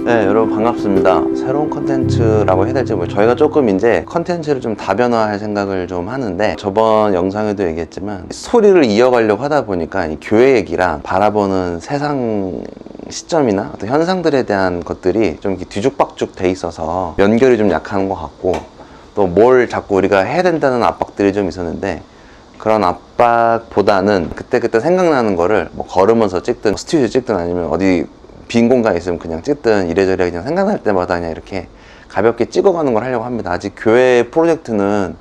네, 여러분 반갑습니다. 새로운 컨텐츠라고 해야 될지 저희가 조금 이제 컨텐츠를 좀 다변화할 생각을 좀 하는데, 저번 영상에도 얘기했지만 스토리를 이어가려고 하다 보니까 이 교회 얘기랑 바라보는 세상 시점이나 어떤 현상들에 대한 것들이 좀 이렇게 뒤죽박죽 돼 있어서 연결이 좀 약한 것 같고, 또 뭘 자꾸 우리가 해야 된다는 압박들이 좀 있었는데, 그런 압박보다는 그때그때 생각나는 거를 뭐 걸으면서 찍든 스튜디오 찍든 아니면 어디 빈 공간 있으면 그냥 찍든 이래저래 그냥 생각날 때마다 그냥 이렇게 가볍게 찍어가는 걸 하려고 합니다. 아직 교회 프로젝트는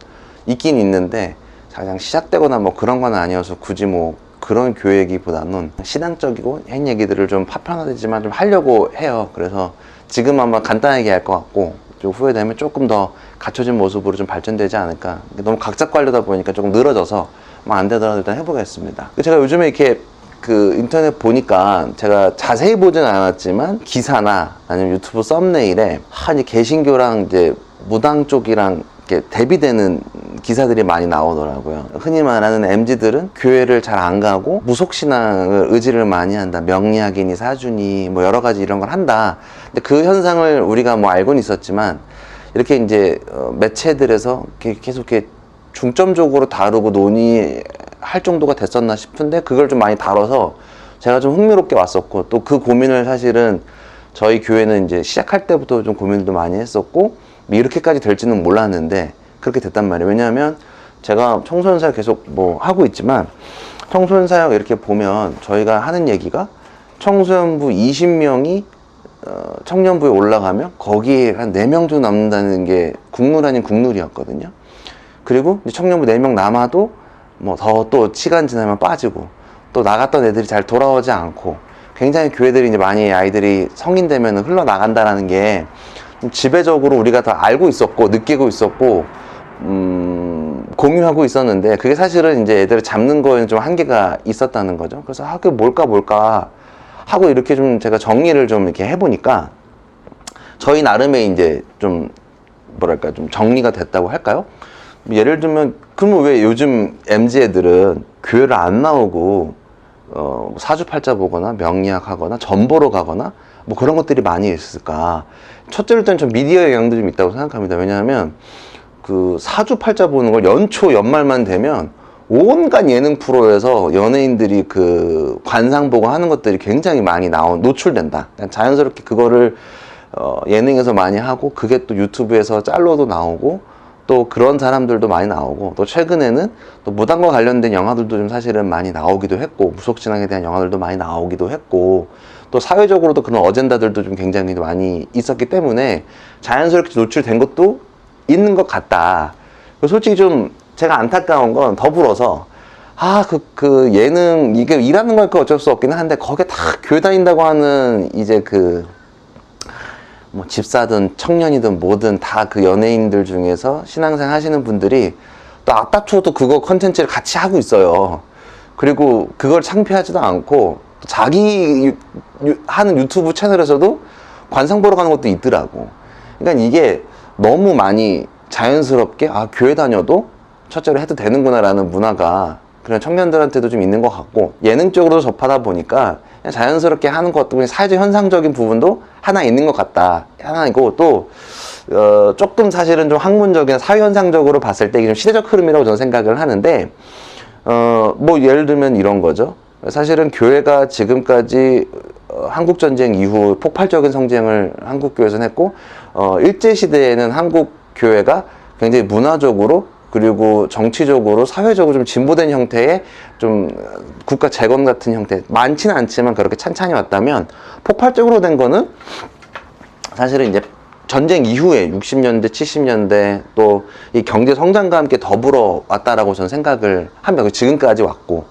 있긴 있는데 가장 시작되거나 뭐 그런 건 아니어서 굳이 뭐 그런 교회 얘기보다는 신앙적이고 옛 얘기들을 좀 파편화되지만 좀 하려고 해요. 그래서 지금 아마 간단하게 할 것 같고, 좀 후회되면 조금 더 갖춰진 모습으로 좀 발전되지 않을까. 너무 각자 관리다 보니까 조금 늘어져서 뭐 안 되더라도 일단 해보겠습니다. 제가 요즘에 이렇게 그 인터넷 보니까, 제가 자세히 보진 않았지만 기사나 아니면 유튜브 썸네일에 한 개신교랑 이제 무당 쪽이랑 이렇게 대비되는 기사들이 많이 나오더라고요. 흔히 말하는 MZ들은 교회를 잘 안 가고 무속신앙을 의지를 많이 한다. 명리학이니 사주니 뭐 여러 가지 이런 걸 한다. 근데 그 현상을 우리가 뭐 알고는 있었지만, 이렇게 이제 매체들에서 계속 이렇게 중점적으로 다루고 논의할 정도가 됐었나 싶은데, 그걸 좀 많이 다뤄서 제가 좀 흥미롭게 왔었고, 또 그 고민을 사실은 저희 교회는 이제 시작할 때부터 좀 고민도 많이 했었고, 이렇게까지 될지는 몰랐는데 그렇게 됐단 말이에요. 왜냐하면 제가 청소년 사역 계속 뭐 하고 있지만, 청소년 사역 이렇게 보면 저희가 하는 얘기가 청소년부 20명이 청년부에 올라가면 거기에 한 4명 정도 남는다는 게 국룰 아닌 국룰이었거든요. 그리고 청년부 4명 남아도 뭐 더 또 시간 지나면 빠지고, 또 나갔던 애들이 잘 돌아오지 않고, 굉장히 교회들이 이제 많이 아이들이 성인 되면 흘러나간다라는 게 지배적으로 우리가 다 알고 있었고 느끼고 있었고 공유하고 있었는데, 그게 사실은 이제 애들을 잡는 거에는 좀 한계가 있었다는 거죠. 그래서 그게 뭘까 하고 이렇게 좀 제가 정리를 좀 이렇게 해보니까, 저희 나름의 이제 좀 뭐랄까 좀 정리가 됐다고 할까요? 예를 들면, 그러면 왜 요즘 MZ 애들은 교회를 안 나오고 사주팔자 보거나 명리학 하거나 점 보러 가거나 뭐 그런 것들이 많이 있을까? 첫째로 일단 좀 미디어 영향도 좀 있다고 생각합니다. 왜냐하면 그 사주팔자 보는 걸 연초 연말만 되면 온갖 예능 프로에서 연예인들이 그 관상 보고 하는 것들이 굉장히 많이 노출된다. 자연스럽게 그거를 예능에서 많이 하고, 그게 또 유튜브에서 짤로도 나오고, 또 그런 사람들도 많이 나오고, 또 최근에는 또 무당과 관련된 영화들도 좀 사실은 많이 나오기도 했고, 무속신앙에 대한 영화들도 많이 나오기도 했고, 또 사회적으로도 그런 어젠다들도 좀 굉장히 많이 있었기 때문에 자연스럽게 노출된 것도 있는 것 같다. 솔직히 좀 제가 안타까운 건, 더불어서 그 예능, 이게 일하는 거니까 어쩔 수 없긴 한데, 거기에 다 교회 다닌다고 하는 이제 뭐 집사든 청년이든 뭐든 다 그 연예인들 중에서 신앙생활 하시는 분들이 또 앞다투어도 그거 컨텐츠를 같이 하고 있어요. 그리고 그걸 창피하지도 않고, 또 자기 하는 유튜브 채널에서도 관상 보러 가는 것도 있더라고. 그러니까 이게 너무 많이 자연스럽게 교회 다녀도 첫째로 해도 되는구나 라는 문화가 그런 청년들한테도 좀 있는 것 같고, 예능 쪽으로도 접하다 보니까 그냥 자연스럽게 하는 것도 그냥 사회적 현상적인 부분도 하나 있는 것 같다. 하나이고, 또 조금 사실은 좀 학문적인 사회현상적으로 봤을 때 좀 시대적 흐름이라고 저는 생각을 하는데, 뭐 예를 들면 이런 거죠. 사실은 교회가 지금까지 한국전쟁 이후 폭발적인 성장을 한국교회에서는 했고, 일제시대에는 한국교회가 굉장히 문화적으로 그리고 정치적으로 사회적으로 좀 진보된 형태의 좀 국가 재건 같은 형태, 많지는 않지만 그렇게 찬찬히 왔다면, 폭발적으로 된 거는 사실은 이제 전쟁 이후에 60년대 70년대 또 이 경제 성장과 함께 더불어 왔다라고 저는 생각을 합니다. 지금까지 왔고,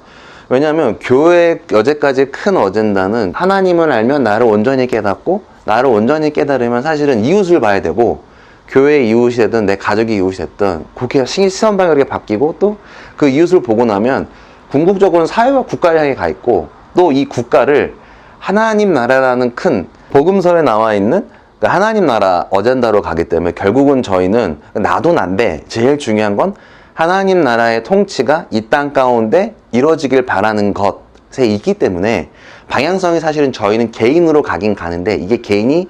왜냐하면 교회 여태까지 큰 어젠다는 하나님을 알면 나를 온전히 깨닫고, 나를 온전히 깨달으면 사실은 이웃을 봐야 되고, 교회 이웃이 됐든 내 가족이 이웃이 됐든 그렇게 시선 방향이 바뀌고, 또 그 이웃을 보고 나면 궁극적으로는 사회와 국가를 향해 가 있고, 또 이 국가를 하나님 나라라는 큰 복음서에 나와 있는 그 하나님 나라 어젠다로 가기 때문에, 결국은 저희는 나도 난데 제일 중요한 건 하나님 나라의 통치가 이 땅 가운데 이루어지길 바라는 것에 있기 때문에, 방향성이 사실은 저희는 개인으로 가긴 가는데, 이게 개인이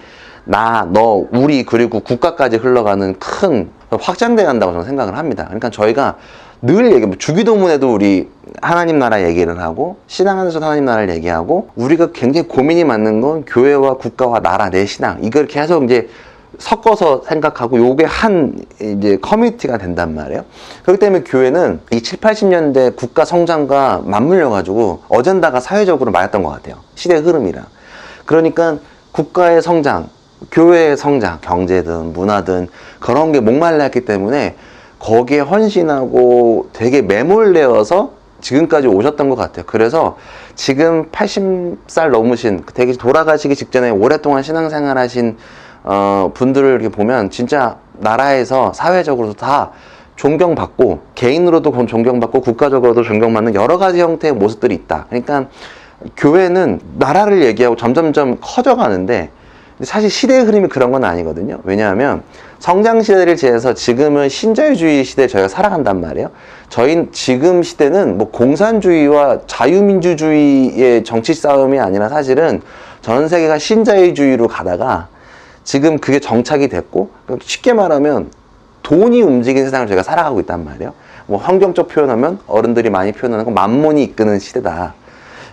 너, 우리 그리고 국가까지 흘러가는 큰 확장돼 간다고 저는 생각을 합니다. 그러니까 저희가 늘 주기도문에도 우리 하나님 나라 얘기를 하고 신앙 안에서 하나님 나라를 얘기하고 우리가 굉장히 고민이 많은 건 교회와 국가와 나라 내 신앙 이걸 계속 이제 섞어서 생각하고 요게 한 이제 커뮤니티가 된단 말이에요. 그렇기 때문에 교회는 이 7, 80년대 국가 성장과 맞물려 가지고 어젠다가 사회적으로 맞았던 것 같아요. 시대의 흐름이랑. 그러니까 국가의 성장, 교회의 성장, 경제든 문화든 그런 게 목말랐기 때문에 거기에 헌신하고 되게 매몰되어서 지금까지 오셨던 것 같아요. 그래서 지금 80살 넘으신 되게 돌아가시기 직전에 오랫동안 신앙생활 하신 분들을 이렇게 보면 진짜 나라에서 사회적으로도 다 존경받고 개인으로도 존경받고 국가적으로도 존경받는 여러 가지 형태의 모습들이 있다. 그러니까 교회는 나라를 얘기하고 점점점 커져가는데 사실 시대의 흐름이 그런 건 아니거든요. 왜냐하면 성장 시대를 지나서 지금은 신자유주의 시대에 저희가 살아간단 말이에요. 저희 지금 시대는 뭐 공산주의와 자유민주주의의 정치 싸움이 아니라 사실은 전 세계가 신자유주의로 가다가 지금 그게 정착이 됐고 쉽게 말하면 돈이 움직이는 세상을 저희가 살아가고 있단 말이에요. 뭐 환경적 표현하면 어른들이 많이 표현하는 건 만몬이 이끄는 시대다.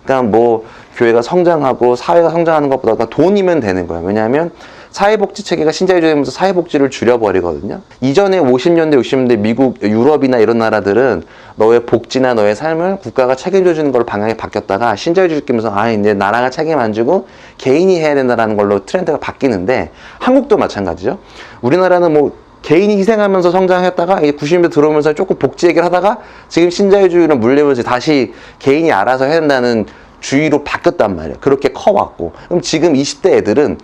그러니까 뭐 교회가 성장하고 사회가 성장하는 것보다 돈이면 되는 거예요. 왜냐하면 사회복지 체계가 신자유주의면서 사회복지를 줄여버리거든요. 이전에 50년대, 60년대 미국, 유럽이나 이런 나라들은 너의 복지나 너의 삶을 국가가 책임져주는 걸로 방향이 바뀌었다가 신자유주의 끼면서 이제 나라가 책임 안 지고 개인이 해야 된다는 걸로 트렌드가 바뀌는데 한국도 마찬가지죠. 우리나라는 뭐 개인이 희생하면서 성장했다가 90년대 들어오면서 조금 복지 얘기를 하다가 지금 신자유주의로 물려면서 다시 개인이 알아서 해야 된다는 주의로 바뀌었단 말이에요. 그렇게 커왔고. 그럼 지금 20대 애들은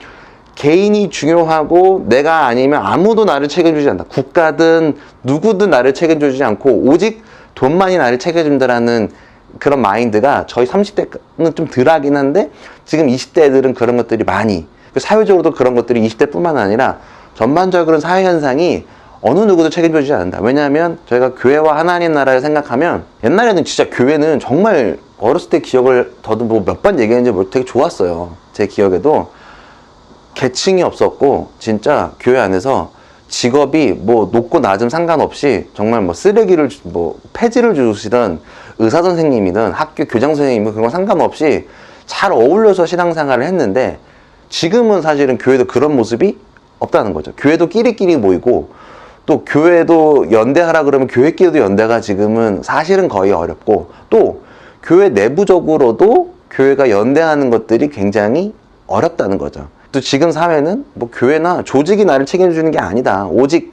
개인이 중요하고 내가 아니면 아무도 나를 책임주지 않는다. 국가든 누구든 나를 책임주지 않고 오직 돈만이 나를 책임준다라는 그런 마인드가 저희 30대는 좀 덜하긴 한데 지금 20대 애들은 그런 것들이 많이 사회적으로도 그런 것들이 20대뿐만 아니라 전반적으로는 사회 현상이 어느 누구도 책임져주지 않는다. 왜냐하면 저희가 교회와 하나님 나라를 생각하면 옛날에는 진짜 교회는 정말 어렸을 때 기억을 저도 뭐 몇 번 얘기했는지 모르겠는데 되게 좋았어요. 제 기억에도 계층이 없었고 진짜 교회 안에서 직업이 뭐 높고 낮음 상관없이 정말 뭐 쓰레기를 뭐 폐지를 주시던 의사 선생님이든 학교 교장 선생님이든 그런 거 상관없이 잘 어울려서 신앙생활을 했는데 지금은 사실은 교회도 그런 모습이 없다는 거죠. 교회도 끼리끼리 모이고 또 교회도 연대하라 그러면 교회끼리도 연대가 지금은 사실은 거의 어렵고 또 교회 내부적으로도 교회가 연대하는 것들이 굉장히 어렵다는 거죠. 또 지금 사회는 뭐 교회나 조직이 나를 책임주는 게 아니다. 오직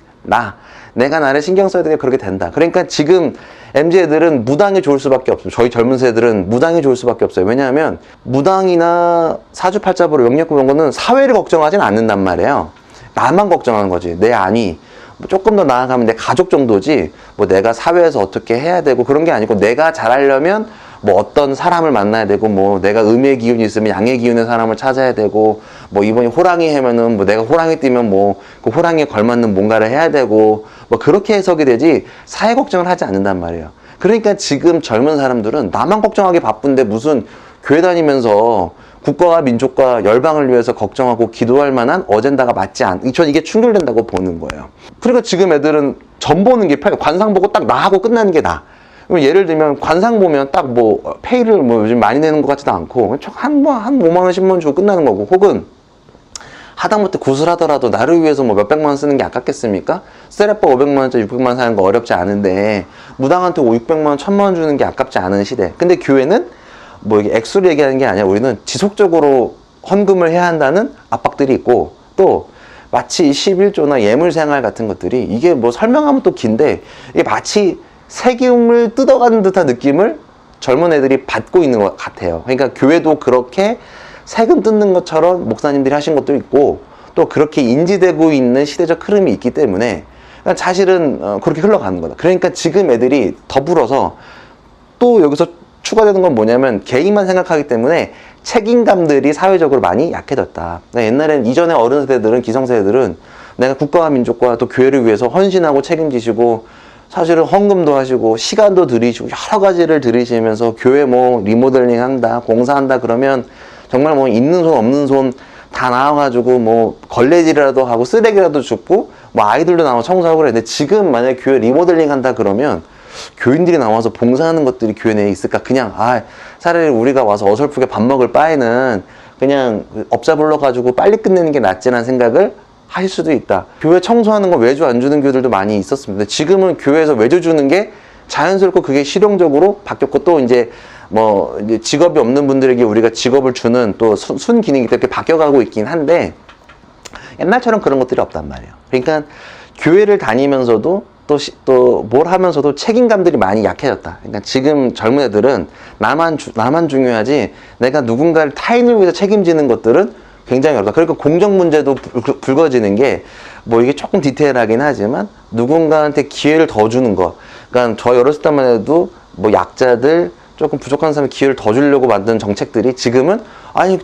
내가 나를 신경 써야 되니까 그렇게 된다. 그러니까 지금 MZ 애들은 무당이 좋을 수밖에 없어요. 저희 젊은 세대들은 무당이 좋을 수밖에 없어요. 왜냐하면 무당이나 사주팔자부로 명리학부 이런 거는 사회를 걱정하진 않는단 말이에요. 나만 걱정하는 거지. 내 안이 뭐 조금 더 나아가면 내 가족 정도지 뭐 내가 사회에서 어떻게 해야 되고 그런 게 아니고 내가 잘하려면 뭐 어떤 사람을 만나야 되고 뭐 내가 음의 기운이 있으면 양의 기운의 사람을 찾아야 되고 뭐 이번에 호랑이 해면은 뭐 내가 호랑이 뛰면 뭐 그 호랑이에 걸맞는 뭔가를 해야 되고 뭐 그렇게 해석이 되지 사회 걱정을 하지 않는단 말이에요. 그러니까 지금 젊은 사람들은 나만 걱정하기 바쁜데 무슨 교회 다니면서 국가와 민족과 열방을 위해서 걱정하고 기도할 만한 어젠다가 맞지 전 이게 충돌된다고 보는 거예요. 그러니까 지금 애들은 점 보는 게 관상 보고 딱 나하고 끝나는 게 나. 예를 들면 관상 보면 딱 뭐 페이를 뭐 요즘 많이 내는 것 같지도 않고 한 5만 원 10만 원 주고 끝나는 거고 혹은 하다못해 구슬하더라도 나를 위해서 뭐 몇백만 원 쓰는 게 아깝겠습니까? 세레빠 500만 원짜리 600만 원 사는 거 어렵지 않은데 무당한테 600만 원 1000만 원 주는 게 아깝지 않은 시대. 근데 교회는 뭐 이게 액수를 얘기하는 게 아니라 우리는 지속적으로 헌금을 해야 한다는 압박들이 있고 또 마치 11조나 예물생활 같은 것들이 이게 뭐 설명하면 또 긴데 이게 마치 세금을 뜯어가는 듯한 느낌을 젊은 애들이 받고 있는 것 같아요. 그러니까 교회도 그렇게 세금 뜯는 것처럼 목사님들이 하신 것도 있고 또 그렇게 인지되고 있는 시대적 흐름이 있기 때문에 사실은 그렇게 흘러가는 거다. 그러니까 지금 애들이 더불어서 또 여기서 추가되는 건 뭐냐면 개인만 생각하기 때문에 책임감들이 사회적으로 많이 약해졌다. 옛날엔 이전에 어른 세대들은 기성세대들은 내가 국가와 민족과 또 교회를 위해서 헌신하고 책임지시고 사실은 헌금도 하시고 시간도 들이시고 여러 가지를 들이시면서 교회 뭐 리모델링 한다 공사한다 그러면 정말 뭐 있는 손 없는 손 다 나와가지고 뭐 걸레질이라도 하고 쓰레기라도 줍고 뭐 아이들도 나와 청소하고 그래. 근데 지금 만약에 교회 리모델링 한다 그러면 교인들이 나와서 봉사하는 것들이 교회 내에 있을까? 그냥 차라리 우리가 와서 어설프게 밥 먹을 바에는 그냥 업자 불러가지고 빨리 끝내는 게 낫지라는 생각을 하실 수도 있다. 교회 청소하는 거 외주 안 주는 교회들도 많이 있었습니다. 지금은 교회에서 외주 주는 게 자연스럽고 그게 실용적으로 바뀌었고, 또 이제 뭐 이제 직업이 없는 분들에게 우리가 직업을 주는 또 순기능이 이렇게 바뀌어가고 있긴 한데, 옛날처럼 그런 것들이 없단 말이에요. 그러니까 교회를 다니면서도 또 뭘 하면서도 책임감들이 많이 약해졌다. 그러니까 지금 젊은 애들은 나만 중요하지, 내가 누군가를 타인을 위해서 책임지는 것들은 굉장히 어렵다. 그러니까 공정 문제도 불거지는 게, 뭐 이게 조금 디테일하긴 하지만 누군가한테 기회를 더 주는 거. 그러니까 저 어렸을 때만 해도 뭐 약자들, 조금 부족한 사람에 기회를 더 주려고 만든 정책들이 지금은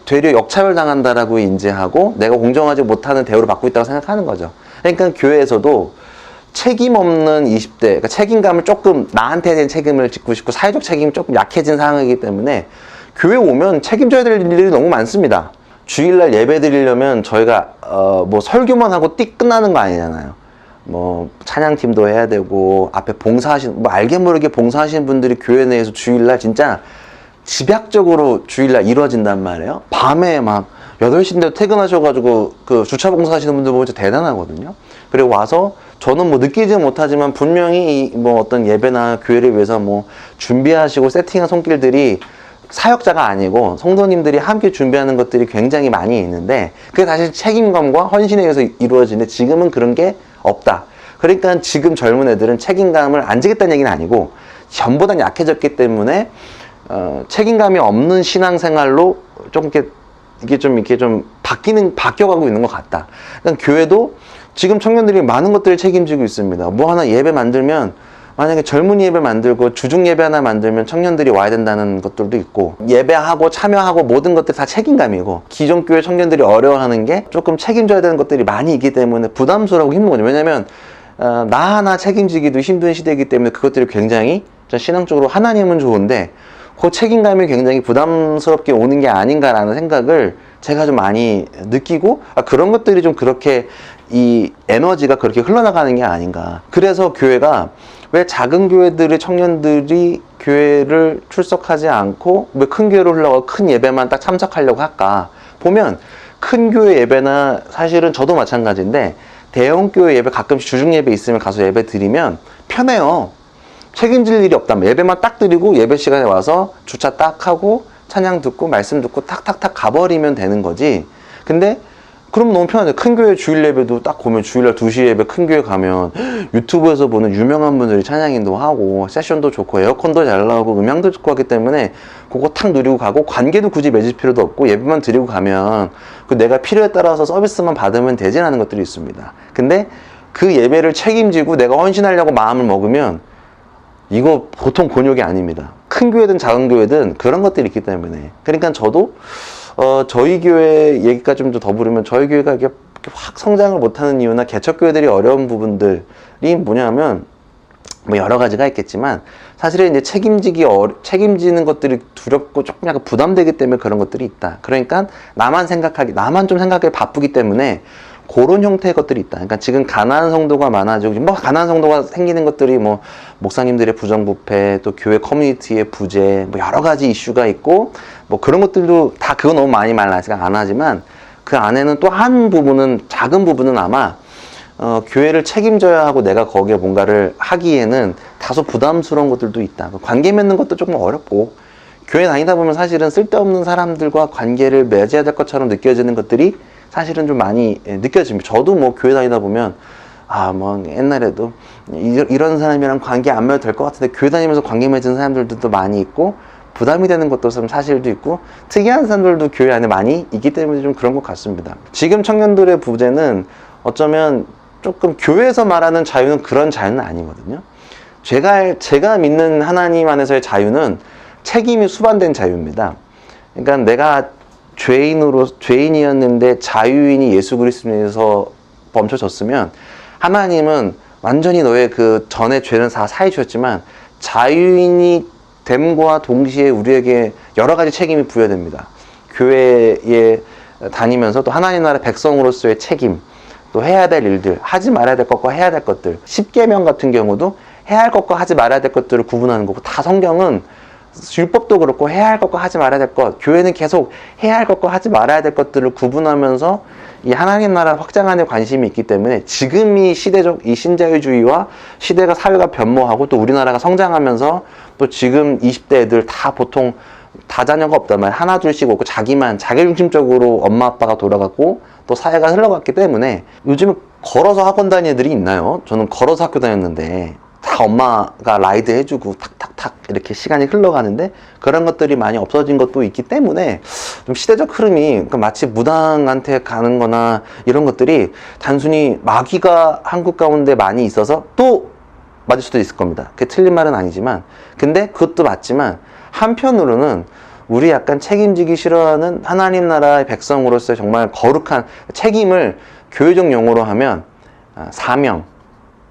되려 역차별 당한다라고 인지하고 내가 공정하지 못하는 대우를 받고 있다고 생각하는 거죠. 그러니까 교회에서도 책임 없는 20대, 그러니까 책임감을 조금, 나한테 대한 책임을 짓고 싶고 사회적 책임이 조금 약해진 상황이기 때문에 교회 오면 책임져야 될 일이 너무 많습니다. 주일날 예배 드리려면 저희가 뭐 설교만 하고 띡 끝나는 거 아니잖아요. 뭐 찬양팀도 해야 되고, 앞에 봉사하시는, 뭐 알게 모르게 봉사하시는 분들이 교회 내에서 주일날 진짜 집약적으로 주일날 이루어진단 말이에요. 밤에 막 8시인데 퇴근하셔가지고 그 주차 봉사하시는 분들 보면 진짜 대단하거든요. 그리고 와서 저는 뭐 느끼지 못하지만 분명히 뭐 어떤 예배나 교회를 위해서 뭐 준비하시고 세팅한 손길들이 사역자가 아니고 성도님들이 함께 준비하는 것들이 굉장히 많이 있는데, 그게 사실 책임감과 헌신에 의해서 이루어지는데 지금은 그런 게 없다. 그러니까 지금 젊은 애들은 책임감을 안 지겠다는 얘기는 아니고 전보다 약해졌기 때문에 책임감이 없는 신앙생활로 좀 이렇게 좀 바뀌어가고 있는 것 같다. 그러니까 교회도 지금 청년들이 많은 것들을 책임지고 있습니다. 뭐 하나 예배 만들면, 만약에 젊은이 예배 만들고 주중 예배 하나 만들면 청년들이 와야 된다는 것들도 있고, 예배하고 참여하고 모든 것들이 다 책임감이고, 기존 교회 청년들이 어려워하는 게 조금 책임져야 되는 것들이 많이 있기 때문에 부담스러우고 힘든 거죠. 왜냐면 나 하나 책임지기도 힘든 시대이기 때문에 그것들이 굉장히 신앙적으로 하나님은 좋은데 그 책임감이 굉장히 부담스럽게 오는 게 아닌가라는 생각을 제가 좀 많이 느끼고, 그런 것들이 좀 그렇게 이 에너지가 그렇게 흘러나가는 게 아닌가. 그래서 교회가 왜 작은 교회들의 청년들이 교회를 출석하지 않고 왜 큰 교회로 흘러가고 큰 예배만 딱 참석하려고 할까? 보면 큰 교회 예배나, 사실은 저도 마찬가지인데 대형 교회 예배 가끔씩 주중 예배 있으면 가서 예배 드리면 편해요. 책임질 일이 없단 말이에요. 예배만 딱 드리고 예배 시간에 와서 주차 딱 하고 찬양 듣고 말씀 듣고 탁탁탁 가버리면 되는 거지. 근데 그럼 너무 편하죠. 큰 교회 주일 예배도 딱 보면 주일날 2시 예배 큰 교회 가면 유튜브에서 보는 유명한 분들이 찬양인도 하고 세션도 좋고 에어컨도 잘 나오고 음향도 좋고 하기 때문에 그거 탁 누리고 가고, 관계도 굳이 맺을 필요도 없고 예배만 드리고 가면 그 내가 필요에 따라서 서비스만 받으면 되지라는 것들이 있습니다. 근데 그 예배를 책임지고 내가 헌신하려고 마음을 먹으면 이거 보통 곤욕이 아닙니다. 큰 교회든 작은 교회든 그런 것들이 있기 때문에. 그러니까 저도 저희 교회 얘기가 좀 더 부르면, 저희 교회가 이렇게 확 성장을 못하는 이유나 개척교회들이 어려운 부분들이 뭐냐면, 뭐 여러 가지가 있겠지만 사실은 이제 책임지는 것들이 두렵고 조금 약간 부담되기 때문에 그런 것들이 있다. 그러니까 나만 좀 생각하기 바쁘기 때문에 그런 형태의 것들이 있다. 그러니까 지금 가난한 성도가 많아지고, 뭐 가난한 성도가 생기는 것들이 뭐 목사님들의 부정부패, 또 교회 커뮤니티의 부재, 뭐 여러 가지 이슈가 있고, 뭐 그런 것들도 다 그거 너무 많이 말하지가 안 하지만, 그 안에는 또 한 부분은, 작은 부분은 아마 교회를 책임져야 하고 내가 거기에 뭔가를 하기에는 다소 부담스러운 것들도 있다. 관계 맺는 것도 조금 어렵고, 교회 다니다 보면 사실은 쓸데없는 사람들과 관계를 맺어야 될 것처럼 느껴지는 것들이 사실은 좀 많이 느껴집니다. 저도 뭐 교회 다니다 보면 뭐 옛날에도 이런 사람이랑 관계 안 맺어도 될 것 같은데 교회 다니면서 관계 맺은 사람들도 많이 있고, 부담이 되는 것도 좀 사실도 있고, 특이한 사람들도 교회 안에 많이 있기 때문에 좀 그런 것 같습니다. 지금 청년들의 부재는 어쩌면 조금 교회에서 말하는 자유는 그런 자유는 아니거든요. 제가 믿는 하나님 안에서의 자유는 책임이 수반된 자유입니다. 그러니까 내가 죄인이었는데 자유인이 예수 그리스도에서 멈춰졌으면 하나님은 완전히 너의 그 전의 죄는 다 사해 주셨지만 자유인이 됨과 동시에 우리에게 여러 가지 책임이 부여됩니다. 교회의 다니면서 또 하나님 나라 백성으로서의 책임, 또 해야 될 일들, 하지 말아야 될 것과 해야 될 것들, 십계명 같은 경우도 해야 할 것과 하지 말아야 될 것들을 구분하는 거고, 다 성경은 율법도 그렇고 해야 할 것과 하지 말아야 될 것, 교회는 계속 해야 할 것과 하지 말아야 될 것들을 구분하면서 이 하나님 나라 확장하는 관심이 있기 때문에, 지금 이 시대적 이 신자유주의와 시대가 사회가 변모하고 또 우리나라가 성장하면서 또 지금 20대 애들 다 보통 다자녀가 없단 말이야. 하나 둘씩 없고 자기만 자기중심적으로 엄마 아빠가 돌아갔고 또 사회가 흘러갔기 때문에, 요즘 걸어서 학원 다니는 애들이 있나요? 저는 걸어서 학교 다녔는데 다 엄마가 라이드 해주고 탁탁탁 이렇게 시간이 흘러가는데, 그런 것들이 많이 없어진 것도 있기 때문에 좀 시대적 흐름이, 그러니까 마치 무당한테 가는 거나 이런 것들이 단순히 마귀가 한국 가운데 많이 있어서, 또 맞을 수도 있을 겁니다. 그게 틀린 말은 아니지만, 근데 그것도 맞지만 한편으로는 우리 약간 책임지기 싫어하는 하나님 나라의 백성으로서 정말 거룩한 책임을 교회적 용어로 하면 사명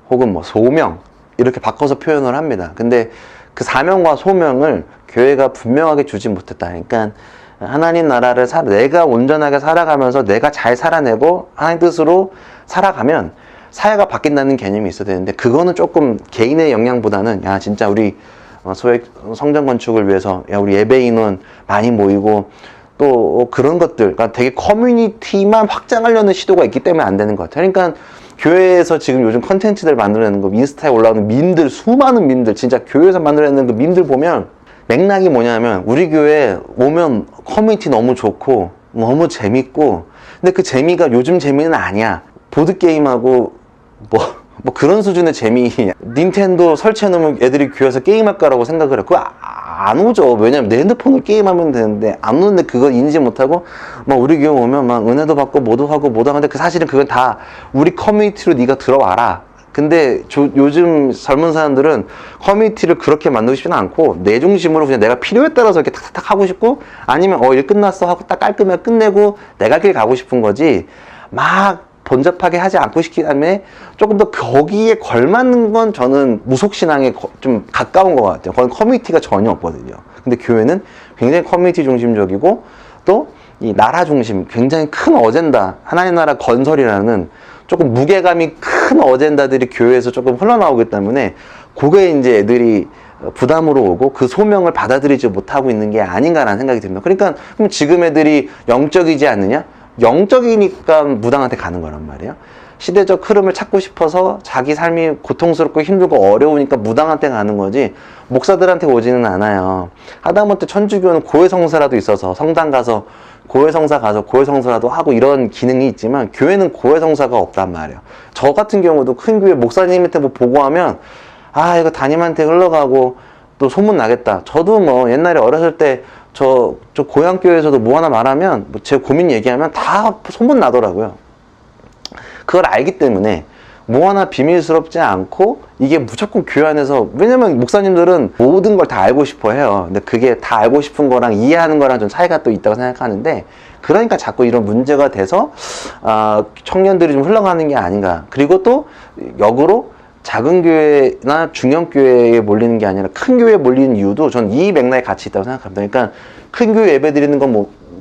혹은 뭐 소명 이렇게 바꿔서 표현을 합니다. 근데 그 사명과 소명을 교회가 분명하게 주지 못했다. 그러니까 하나님 나라를 내가 온전하게 살아가면서 내가 잘 살아내고 하나님 뜻으로 살아가면 사회가 바뀐다는 개념이 있어야 되는데, 그거는 조금 개인의 역량보다는, 야 진짜 우리 소액 성전 건축을 위해서 야 우리 예배 인원 많이 모이고 또 그런 것들, 그러니까 되게 커뮤니티만 확장하려는 시도가 있기 때문에 안 되는 것 같아요. 그러니까 교회에서 지금 요즘 컨텐츠들 만들어내는 거, 인스타에 올라오는 밈들, 수많은 밈들, 진짜 교회에서 만들어내는 그 밈들 보면 맥락이 뭐냐면, 우리 교회 오면 커뮤니티 너무 좋고 너무 재밌고, 근데 그 재미가 요즘 재미는 아니야. 보드게임하고 뭐 그런 수준의 재미, 닌텐도 설치해놓으면 애들이 교회에서 게임할 거라고 생각을 해. 그거 안 오죠. 왜냐면 내 핸드폰으로 게임하면 되는데, 안 오는데 그걸 인지 못하고 막 우리 교회 오면 막 은혜도 받고 뭐도 하고 뭐도 하는데, 그 사실은 그건 다 우리 커뮤니티로 네가 들어와라. 근데 요즘 젊은 사람들은 커뮤니티를 그렇게 만들고 싶지는 않고, 내 중심으로 그냥 내가 필요에 따라서 이렇게 탁탁탁 하고 싶고, 아니면 일 끝났어 하고 딱 깔끔하게 끝내고 내가 길 가고 싶은 거지, 막 번잡하게 하지 않고 싶기 때문에 조금 더 거기에 걸맞는 건 저는 무속신앙에 좀 가까운 것 같아요. 거기 커뮤니티가 전혀 없거든요. 근데 교회는 굉장히 커뮤니티 중심적이고, 또 이 나라 중심, 굉장히 큰 어젠다, 하나님 나라 건설이라는 조금 무게감이 큰 어젠다들이 교회에서 조금 흘러나오기 때문에, 그게 이제 애들이 부담으로 오고 그 소명을 받아들이지 못하고 있는 게 아닌가라는 생각이 듭니다. 그러니까 그럼 지금 애들이 영적이지 않느냐? 영적이니까 무당한테 가는 거란 말이에요. 시대적 흐름을 찾고 싶어서 자기 삶이 고통스럽고 힘들고 어려우니까 무당한테 가는 거지, 목사들한테 오지는 않아요. 하다못해 천주교는 고해성사라도 있어서 성당 가서 고해성사 가서 고해성사라도 하고 이런 기능이 있지만, 교회는 고해성사가 없단 말이에요. 저 같은 경우도 큰 교회 목사님한테 뭐 보고하면 이거 담임한테 흘러가고 또 소문 나겠다. 저도 뭐 옛날에 어렸을 때 저 고향교회에서도 뭐 하나 말하면, 제 고민 얘기하면 다 소문 나더라고요. 그걸 알기 때문에 뭐 하나 비밀스럽지 않고, 이게 무조건 교회 안에서, 왜냐면 목사님들은 모든 걸 다 알고 싶어 해요. 근데 그게 다 알고 싶은 거랑 이해하는 거랑 좀 차이가 또 있다고 생각하는데, 그러니까 자꾸 이런 문제가 돼서 청년들이 좀 흘러가는 게 아닌가. 그리고 또 역으로 작은 교회나 중형 교회에 몰리는 게 아니라 큰 교회에 몰리는 이유도 전 이 맥락에 같이 있다고 생각합니다. 그러니까 큰 교회 예배 드리는 건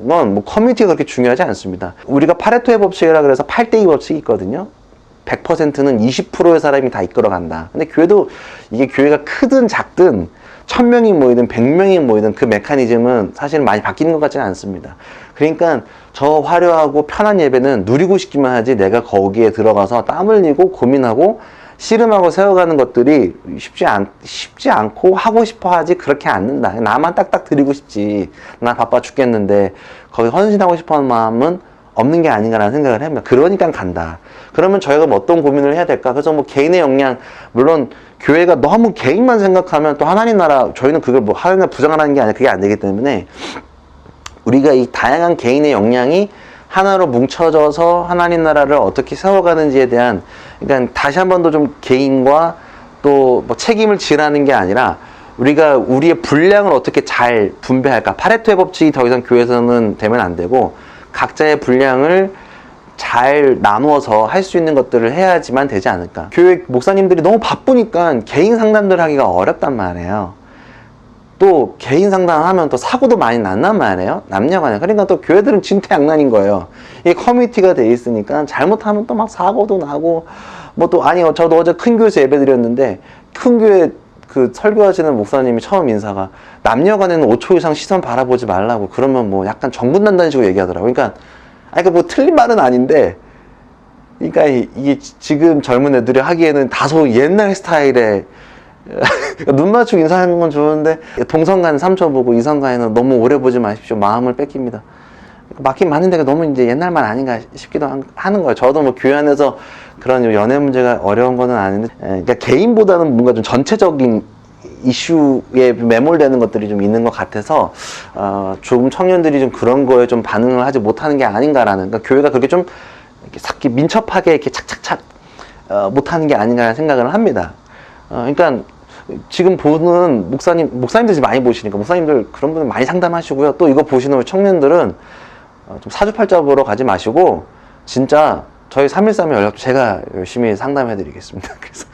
뭐 커뮤니티가 그렇게 중요하지 않습니다. 우리가 파레토의 법칙이라 그래서 8대2 법칙이 있거든요. 100%는 20%의 사람이 다 이끌어간다. 근데 교회도, 이게 교회가 크든 작든 1000명이 모이든 100명이 모이든 그 메커니즘은 사실 많이 바뀌는 것 같지는 않습니다. 그러니까 저 화려하고 편한 예배는 누리고 싶기만 하지, 내가 거기에 들어가서 땀 흘리고 고민하고 씨름하고 세워가는 것들이 쉽지 않고 하고 싶어 하지 그렇게 않는다. 나만 딱딱 드리고 싶지, 나 바빠 죽겠는데 거기 헌신하고 싶어 하는 마음은 없는 게 아닌가라는 생각을 합니다. 그러니까 간다. 그러면 저희가 뭐 어떤 고민을 해야 될까? 그래서 뭐 개인의 역량, 물론 교회가 너무 개인만 생각하면 또 하나님 나라, 저희는 그걸 뭐 하나님 나라 부정하라는 게 아니라 그게 안 되기 때문에, 우리가 이 다양한 개인의 역량이 하나로 뭉쳐져서 하나님 나라를 어떻게 세워가는지에 대한, 그러니까 다시 한 번 더 좀 개인과 또 뭐 책임을 지라는 게 아니라, 우리가 우리의 분량을 어떻게 잘 분배할까. 파레토의 법칙이 더 이상 교회에서는 되면 안 되고, 각자의 분량을 잘 나누어서 할 수 있는 것들을 해야지만 되지 않을까. 교회 목사님들이 너무 바쁘니까 개인 상담들 하기가 어렵단 말이에요. 또 개인 상담하면 또 사고도 많이 난단 말이에요. 남녀간에. 그러니까 또 교회들은 진퇴양난인 거예요. 이 커뮤니티가 돼 있으니까 잘못하면 또 막 사고도 나고 뭐 또 아니 저도 어제 큰 교회에서 예배 드렸는데 큰 교회 그 설교하시는 목사님이 처음 인사가 남녀간에는 5초 이상 시선 바라보지 말라고 그러면 뭐 약간 정분난다는 식으로 얘기하더라고요. 그러니까 아니 뭐 틀린 말은 아닌데 그러니까 이게 지금 젊은 애들이 하기에는 다소 옛날 스타일의 눈 맞추고 인사하는 건 좋은데 동성간 3초 보고 이성간에는 너무 오래 보지 마십시오. 마음을 뺏깁니다. 맞긴 맞는데 너무 이제 옛날 말 아닌가 싶기도 하는 거예요. 저도 뭐 교회 안에서 그런 연애 문제가 어려운 거는 아닌데 그러니까 개인보다는 뭔가 좀 전체적인 이슈에 매몰되는 것들이 좀 있는 것 같아서 조금 청년들이 좀 그런 거에 좀 반응을 하지 못하는 게 아닌가라는 그러니까 교회가 그렇게 좀 이렇게 민첩하게 이렇게 착착착 못하는 게 아닌가 생각을 합니다. 그러니까 지금 보는 목사님들 많이 보시니까 목사님들 그런 분들 많이 상담하시고요. 또 이거 보시는 우리 청년들은 좀 사주팔자 보러 가지 마시고 진짜 저희 313의 연락도 제가 열심히 상담해 드리겠습니다. 그래서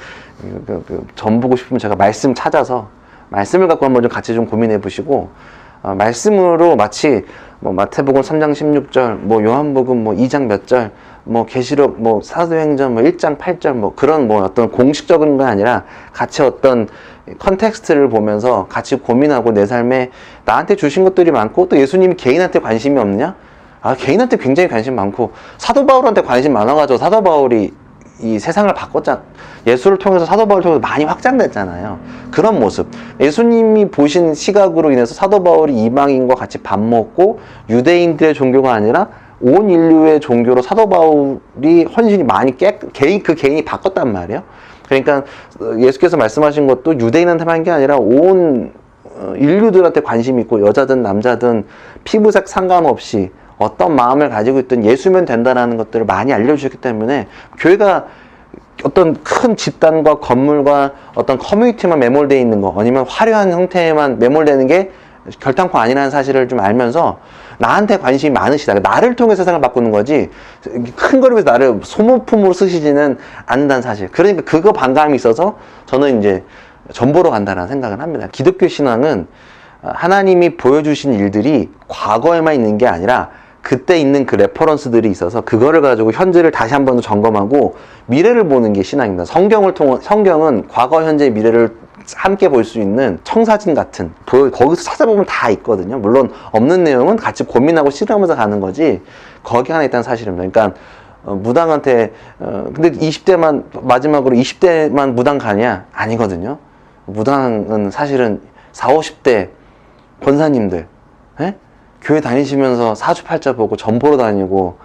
점 보고 싶으면 제가 말씀 찾아서 말씀을 갖고 한번 좀 같이 좀 고민해 보시고 말씀으로 마치 뭐 마태복음 3장 16절 뭐 요한복음 뭐 2장 몇 절 뭐 계시록 뭐 사도행전 뭐 1장 8절 뭐 그런 뭐 어떤 공식적인 건 아니라 같이 어떤 컨텍스트를 보면서 같이 고민하고 내 삶에 나한테 주신 것들이 많고 또 예수님이 개인한테 관심이 없느냐? 개인한테 굉장히 관심 많고 사도 바울한테 관심 많아가지고 사도 바울이 이 세상을 바꿨잖아. 예수를 통해서 사도 바울을 통해서 많이 확장됐잖아요. 그런 모습. 예수님이 보신 시각으로 인해서 사도 바울이 이방인과 같이 밥 먹고 유대인들의 종교가 아니라 온 인류의 종교로 사도 바울이 헌신이 많이 그 개인이 바꿨단 말이에요. 그러니까 예수께서 말씀하신 것도 유대인한테만 한 게 아니라 온 인류들한테 관심이 있고 여자든 남자든 피부색 상관없이 어떤 마음을 가지고 있든 예수면 된다는 것들을 많이 알려주셨기 때문에 교회가 어떤 큰 집단과 건물과 어떤 커뮤니티만 매몰되어 있는 거 아니면 화려한 형태에만 매몰되는 게 결단코 아니라는 사실을 좀 알면서 나한테 관심이 많으시다. 나를 통해 세상을 바꾸는 거지 큰 거를 위해서 나를 소모품으로 쓰시지는 않는다는 사실. 그러니까 그거 반감이 있어서 저는 이제 전보러 간다는 생각을 합니다. 기독교 신앙은 하나님이 보여주신 일들이 과거에만 있는 게 아니라 그때 있는 그 레퍼런스들이 있어서 그거를 가지고 현재를 다시 한 번 더 점검하고 미래를 보는 게 신앙입니다. 성경은 과거, 현재, 미래를 함께 볼 수 있는 청사진 같은 거기서 찾아보면 다 있거든요. 물론 없는 내용은 같이 고민하고 실험하면서 가는 거지 거기 하나 있다는 사실입니다. 그러니까 무당한테 근데 20대만 마지막으로 20대만 무당 가냐? 아니거든요. 무당은 사실은 40, 50대 권사님들 교회 다니시면서 사주팔자 보고 점 보러 다니고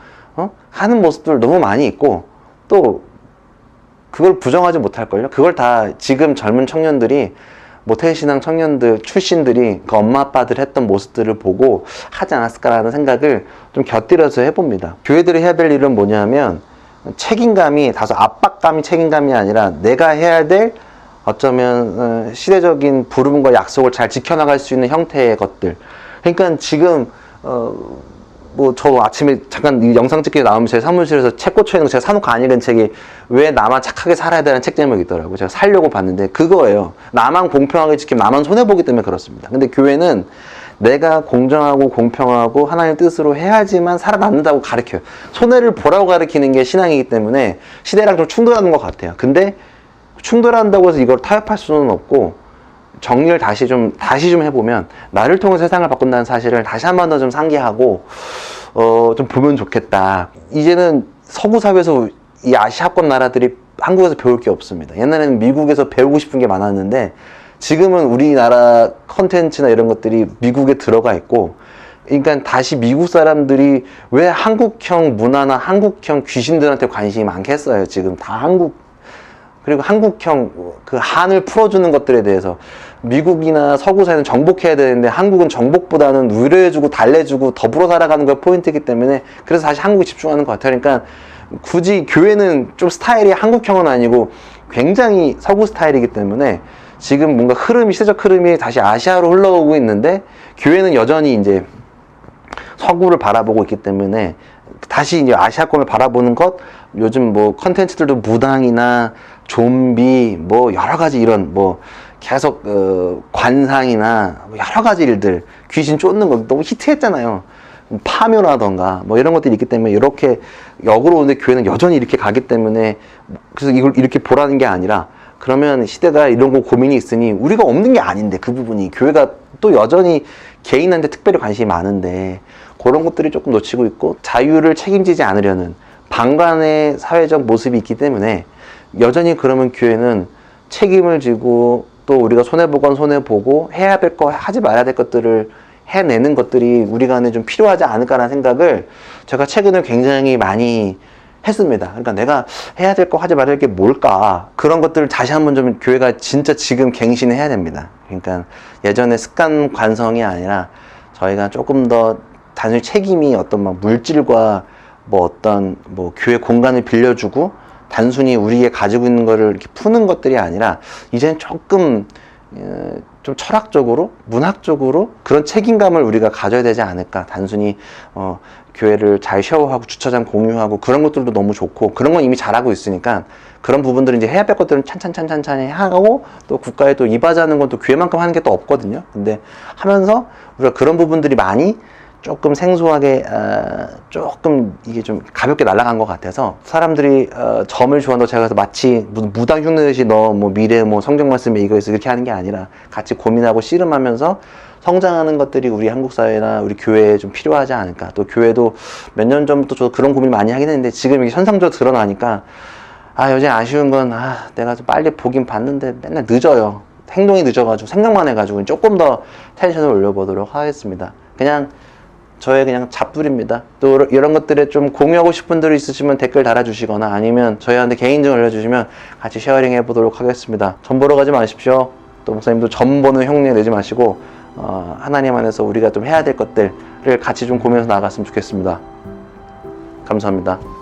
하는 모습들 너무 많이 있고 또 그걸 부정하지 못할걸요. 그걸 다 지금 젊은 청년들이 모태신앙 청년들 출신들이 그 엄마 아빠들 했던 모습들을 보고 하지 않았을까라는 생각을 좀 곁들여서 해봅니다. 교회들이 해야 될 일은 뭐냐면 책임감이 다소 압박감이 책임감이 아니라 내가 해야 될 어쩌면 시대적인 부름과 약속을 잘 지켜나갈 수 있는 형태의 것들. 그러니까 지금 뭐 저 아침에 잠깐 이 영상 찍기 나오면 제 사무실에서 책 꽂혀 있는 거 제가 사놓고 안 읽은 책이 왜 나만 착하게 살아야 되는 책 제목이 있더라고요. 제가 살려고 봤는데 그거예요. 나만 공평하게 지키면 나만 손해보기 때문에 그렇습니다. 근데 교회는 내가 공정하고 공평하고 하나님 뜻으로 해야지만 살아남는다고 가르쳐요. 손해를 보라고 가르치는 게 신앙이기 때문에 시대랑 좀 충돌하는 것 같아요. 근데 충돌한다고 해서 이걸 타협할 수는 없고 정리를 다시 좀 해보면 나를 통해 세상을 바꾼다는 사실을 다시 한 번 더 좀 상기하고 좀 보면 좋겠다. 이제는 서구 사회에서 이 아시아권 나라들이 한국에서 배울 게 없습니다. 옛날에는 미국에서 배우고 싶은 게 많았는데 지금은 우리나라 컨텐츠나 이런 것들이 미국에 들어가 있고 그러니까 다시 미국 사람들이 왜 한국형 문화나 한국형 귀신들한테 관심이 많겠어요. 지금 다 그리고 한국형 그 한을 풀어주는 것들에 대해서 미국이나 서구 사회는 정복해야 되는데 한국은 정복보다는 위로해주고 달래주고 더불어 살아가는 게 포인트이기 때문에 그래서 다시 한국에 집중하는 것 같아요. 그러니까 굳이 교회는 좀 스타일이 한국형은 아니고 굉장히 서구 스타일이기 때문에 지금 뭔가 시대적 흐름이 다시 아시아로 흘러오고 있는데 교회는 여전히 이제 서구를 바라보고 있기 때문에 다시 이제 아시아권을 바라보는 것 요즘 뭐 컨텐츠들도 무당이나 좀비 뭐 여러 가지 이런 뭐 계속 관상이나 뭐 여러 가지 일들, 귀신 쫓는 거 너무 히트했잖아요. 파묘라던가 뭐 이런 것들이 있기 때문에 이렇게 역으로 오는데 교회는 여전히 이렇게 가기 때문에, 그래서 이걸 이렇게 보라는 게 아니라, 그러면 시대가 이런 거 고민이 있으니 우리가 없는 게 아닌데, 그 부분이 교회가 또 여전히 개인한테 특별히 관심이 많은데 그런 것들이 조금 놓치고 있고, 자유를 책임지지 않으려는 방관의 사회적 모습이 있기 때문에 여전히 그러면 교회는 책임을 지고 또 우리가 손해보건 손해보고 해야 될 거 하지 말아야 될 것들을 해내는 것들이 우리 간에 좀 필요하지 않을까라는 생각을 제가 최근에 굉장히 많이 했습니다. 그러니까 내가 해야 될 거 하지 말아야 될 게 뭘까, 그런 것들을 다시 한번 좀 교회가 진짜 지금 갱신해야 됩니다. 그러니까 예전에 습관 관성이 아니라 저희가 조금 더 단순히 책임이 어떤 막 물질과 뭐 어떤 뭐 교회 공간을 빌려주고 단순히 우리가 가지고 있는 거를 이렇게 푸는 것들이 아니라, 이제는 조금 좀 철학적으로, 문학적으로 그런 책임감을 우리가 가져야 되지 않을까. 단순히 교회를 잘 쉐어하고 주차장 공유하고 그런 것들도 너무 좋고, 그런 건 이미 잘하고 있으니까 그런 부분들은 이제 해야 될 것들은 찬찬찬찬히 하고, 또 국가에 또 이바지하는 건 또 교회만큼 하는 게 또 없거든요. 근데 하면서 우리가 그런 부분들이 많이 조금 생소하게 조금 이게 좀 가볍게 날아간 것 같아서, 사람들이 점을 주어도 제가 그래서 마치 무슨 무당 흉내듯이 너 뭐 미래 뭐 성경 말씀에 이거 있어 이렇게 하는 게 아니라, 같이 고민하고 씨름하면서 성장하는 것들이 우리 한국 사회나 우리 교회에 좀 필요하지 않을까. 또 교회도 몇 년 전부터 저도 그런 고민 많이 하긴 했는데, 지금 이게 현상적으로 드러나니까 여전히 아쉬운 건, 내가 좀 빨리 보긴 봤는데 맨날 늦어요. 행동이 늦어가지고, 생각만 해가지고 조금 더 텐션을 올려보도록 하겠습니다. 그냥 저의 그냥 잡둘입니다. 또 이런 것들에 좀 공유하고 싶은 분들이 있으시면 댓글 달아주시거나, 아니면 저희한테 개인적으로 알려주시면 같이 쉐어링 해보도록 하겠습니다. 점 보러 가지 마십시오. 또 목사님도 점 보는 흉내 내지 마시고 하나님 안에서 우리가 좀 해야 될 것들을 같이 좀 고민해서 나아갔으면 좋겠습니다. 감사합니다.